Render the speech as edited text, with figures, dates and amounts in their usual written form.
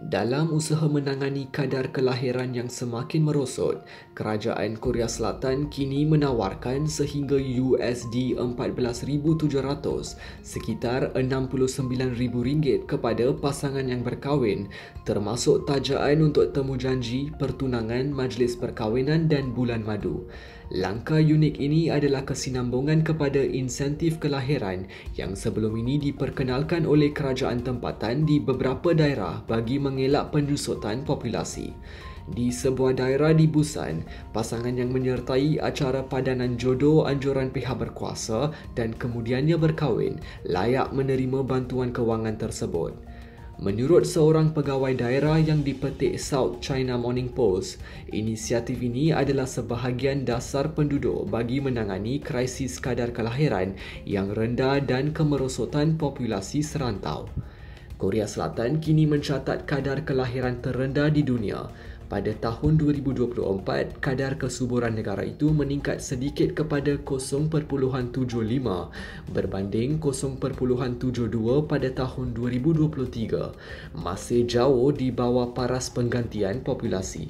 Dalam usaha menangani kadar kelahiran yang semakin merosot, Kerajaan Korea Selatan kini menawarkan sehingga USD 14,700 sekitar RM69,000 kepada pasangan yang berkahwin, termasuk tajaan untuk temujanji, pertunangan, majlis perkahwinan dan bulan madu. Langkah unik ini adalah kesinambungan kepada insentif kelahiran yang sebelum ini diperkenalkan oleh kerajaan tempatan di beberapa daerah bagi mengelak penyusutan populasi. Di sebuah daerah di Busan, pasangan yang menyertai acara padanan jodoh anjuran pihak berkuasa dan kemudiannya berkahwin layak menerima bantuan kewangan tersebut. Menurut seorang pegawai daerah yang dipetik South China Morning Post, inisiatif ini adalah sebahagian dasar penduduk bagi menangani krisis kadar kelahiran yang rendah dan kemerosotan populasi serantau. Korea Selatan kini mencatat kadar kelahiran terendah di dunia. Pada tahun 2024, kadar kesuburan negara itu meningkat sedikit kepada 0.75 berbanding 0.72 pada tahun 2023, masih jauh di bawah paras penggantian populasi.